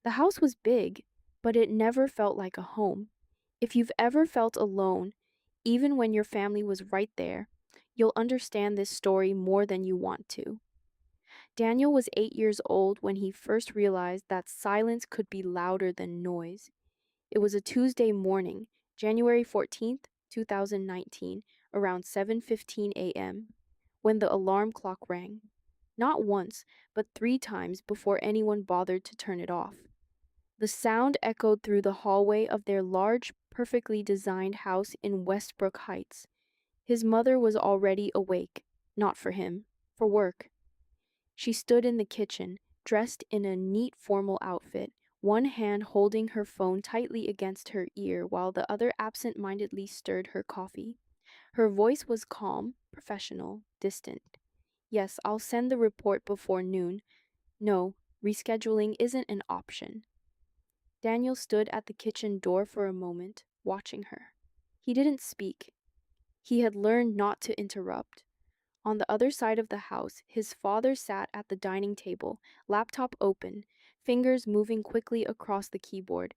The house was big, but it never felt like a home. If you've ever felt alone, even when your family was right there, you'll understand this story more than you want to. Daniel was 8 years old when he first realized that silence could be louder than noise. It was a Tuesday morning, January 14th, 2019, around 7:15 a.m., when the alarm clock rang. Not once, but 3 times before anyone bothered to turn it off. The sound echoed through the hallway of their large, perfectly designed house in Westbrook Heights. His mother was already awake, not for him, for work. She stood in the kitchen, dressed in a neat formal outfit, one hand holding her phone tightly against her ear while the other absent-mindedly stirred her coffee. Her voice was calm, professional, distant. Yes, I'll send the report before noon. No, rescheduling isn't an option. Daniel stood at the kitchen door for a moment, watching her. He didn't speak. He had learned not to interrupt. On the other side of the house, his father sat at the dining table, laptop open, fingers moving quickly across the keyboard.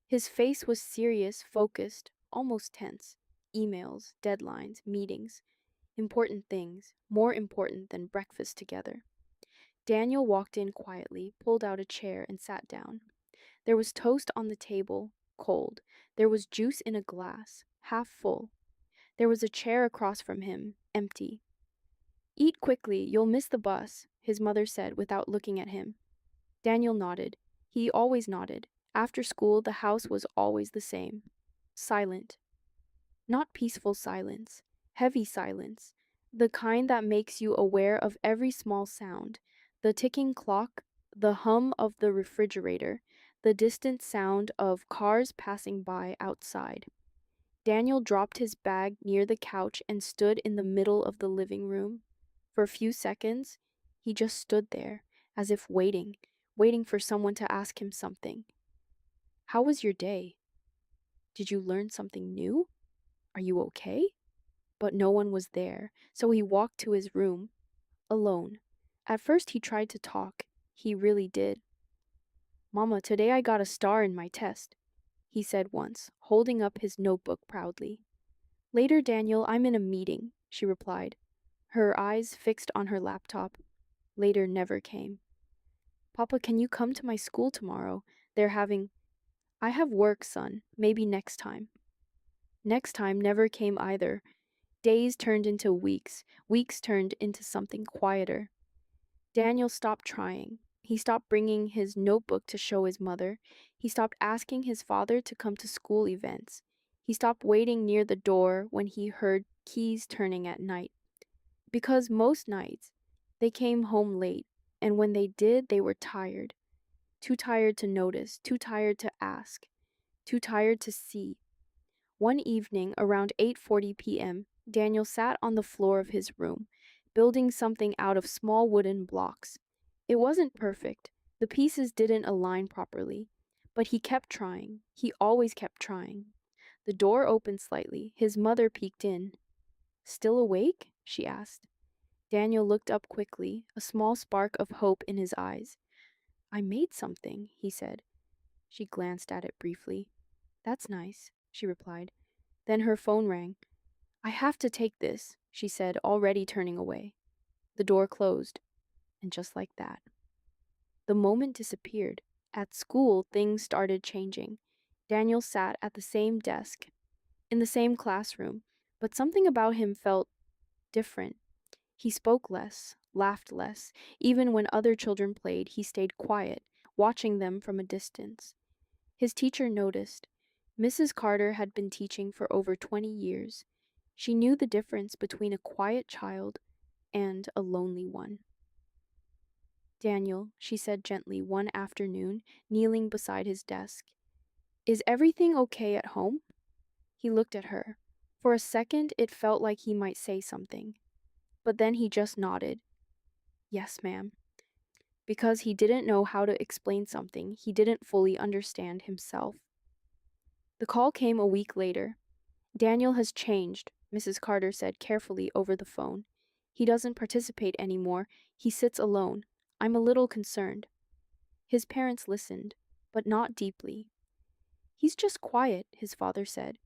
His face was serious, focused, almost tense. Emails, deadlines, meetings, important things, more important than breakfast together. Daniel walked in quietly, pulled out a chair, and sat down. There was toast on the table, cold. There was juice in a glass, half full. There was a chair across from him, empty. Eat quickly, you'll miss the bus, his mother said without looking at him. Daniel nodded. He always nodded. After school, the house was always the same. Silent. Not peaceful silence. Heavy silence. The kind that makes you aware of every small sound. The ticking clock, the hum of the refrigerator, the distant sound of cars passing by outside. Daniel dropped his bag near the couch and stood in the middle of the living room. For a few seconds, he just stood there, as if waiting for someone to ask him something. How was your day? Did you learn something new? Are you okay? But no one was there, so he walked to his room, alone. At first, he tried to talk. He really did. Mama, today I got a star in my test, he said once, holding up his notebook proudly. Later, Daniel, I'm in a meeting, she replied, her eyes fixed on her laptop. Later never came. Papa, can you come to my school tomorrow? They're having... I have work, son. Maybe next time. Next time never came either. Days turned into weeks. Weeks turned into something quieter. Daniel stopped trying. He stopped bringing his notebook to show his mother. He stopped asking his father to come to school events. He stopped waiting near the door when he heard keys turning at night. Because most nights, they came home late, and when they did, they were tired. Too tired to notice, too tired to ask, too tired to see. One evening, around 8:40 p.m., Daniel sat on the floor of his room, building something out of small wooden blocks. It wasn't perfect. The pieces didn't align properly. But he kept trying. He always kept trying. The door opened slightly. His mother peeked in. Still awake? She asked. Daniel looked up quickly, a small spark of hope in his eyes. I made something, he said. She glanced at it briefly. That's nice, she replied. Then her phone rang. I have to take this, she said, already turning away. The door closed, and just like that, the moment disappeared. At school, things started changing. Daniel sat at the same desk, in the same classroom, but something about him felt different. He spoke less, laughed less. Even when other children played, he stayed quiet, watching them from a distance. His teacher noticed. Mrs. Carter had been teaching for over 20 years. She knew the difference between a quiet child and a lonely one. Daniel, she said gently one afternoon, kneeling beside his desk. Is everything okay at home? He looked at her. For a second, it felt like he might say something. But then he just nodded. Yes, ma'am. Because he didn't know how to explain something he didn't fully understand himself. The call came a week later. Daniel has changed, Mrs. Carter said carefully over the phone. He doesn't participate anymore. He sits alone. I'm a little concerned. His parents listened. but not deeply. He's just quiet, his father said.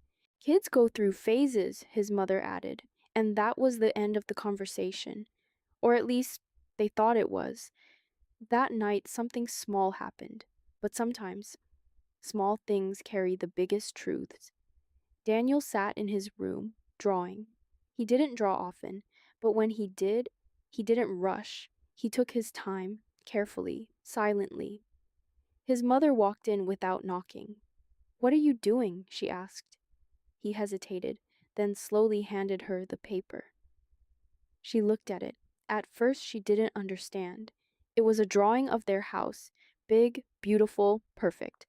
Kids go through phases, his mother added, and that was the end of the conversation. Or at least they thought it was. That night, something small happened, but sometimes small things carry the biggest truths. Daniel sat in his room, drawing. He didn't draw often, but when he did, he didn't rush. He took his time, carefully, silently. His mother walked in without knocking. "What are you doing?" she asked. He hesitated, then slowly handed her the paper. She looked at it. At first, she didn't understand. It was a drawing of their house, big, beautiful, perfect.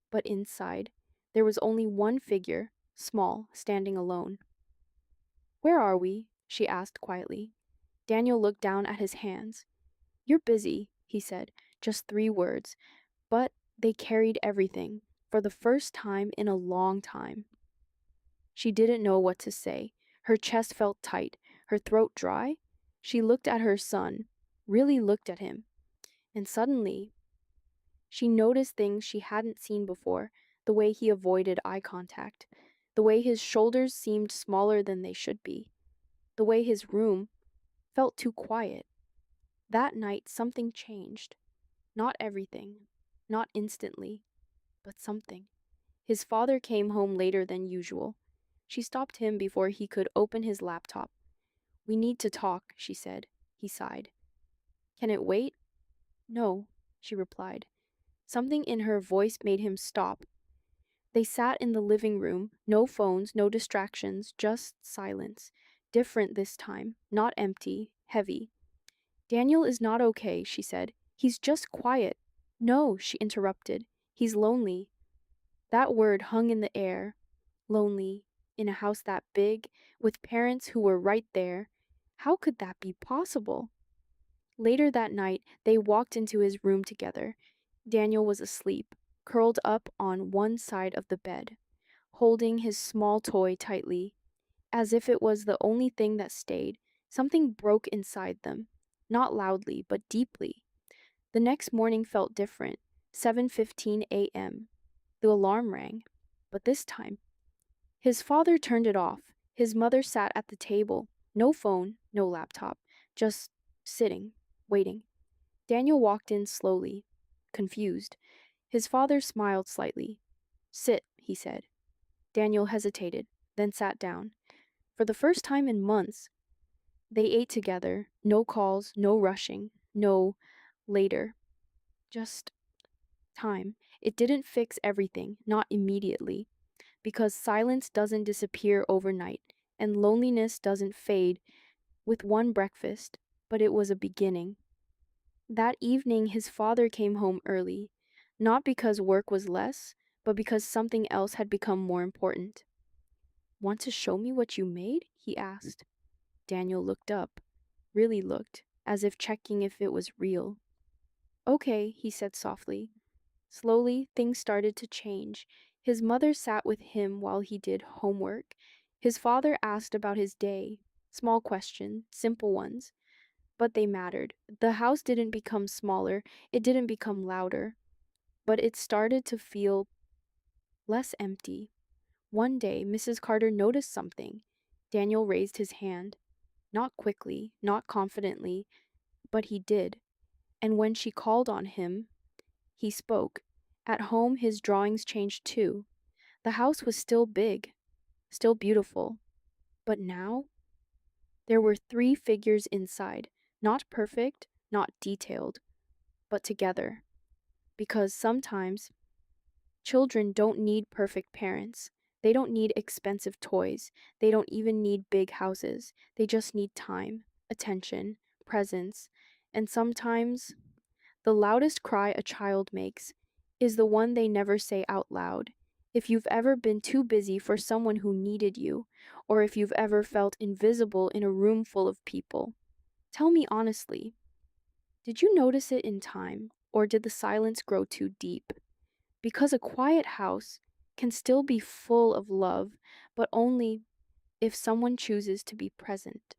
But inside, there was only one figure, small, standing alone. "Where are we?" she asked quietly. Daniel looked down at his hands. "You're busy," he said, just 3 words, but they carried everything, for the first time in a long time. She didn't know what to say. Her chest felt tight, her throat dry. She looked at her son, really looked at him, and suddenly she noticed things she hadn't seen before: the way he avoided eye contact, the way his shoulders seemed smaller than they should be, the way his room felt too quiet. That night, something changed. Not everything, not instantly, but something. His father came home later than usual. She stopped him before he could open his laptop. "We need to talk," she said. He sighed. "Can it wait?" "No," she replied. Something in her voice made him stop. They sat in the living room, no phones, no distractions, just silence. Different this time, not empty, heavy. "Daniel is not okay," she said. "He's just quiet." "No," she interrupted. "He's lonely." That word hung in the air. Lonely, in a house that big, with parents who were right there. How could that be possible? Later that night, they walked into his room together. Daniel was asleep, curled up on one side of the bed, holding his small toy tightly, as if it was the only thing that stayed. Something broke inside them, not loudly, but deeply. The next morning felt different. 7:15 a.m. The alarm rang, but this time his father turned it off. His mother sat at the table. No phone, no laptop, just sitting, waiting. Daniel walked in slowly, confused. His father smiled slightly. "Sit," he said. Daniel hesitated, then sat down. For the first time in months, they ate together. No calls, no rushing, no later. Just time. It didn't fix everything, not immediately, because silence doesn't disappear overnight, and loneliness doesn't fade with one breakfast, but it was a beginning. That evening, his father came home early, not because work was less, but because something else had become more important. "Want to show me what you made?" he asked. Daniel looked up, really looked, as if checking if it was real. "Okay," he said softly. Slowly, things started to change. His mother sat with him while he did homework. His father asked about his day. Small questions, simple ones, but they mattered. The house didn't become smaller, it didn't become louder, but it started to feel less empty. One day, Mrs. Carter noticed something. Daniel raised his hand. Not quickly, not confidently, but he did. And when she called on him, he spoke. At home, his drawings changed too. The house was still big, still beautiful. But now, there were 3 figures inside, not perfect, not detailed, but together. Because sometimes children don't need perfect parents. They don't need expensive toys. They don't even need big houses. They just need time, attention, presence. And sometimes the loudest cry a child makes is the one they never say out loud. If you've ever been too busy for someone who needed you, or if you've ever felt invisible in a room full of people, tell me honestly, did you notice it in time, or did the silence grow too deep? Because a quiet house can still be full of love, but only if someone chooses to be present.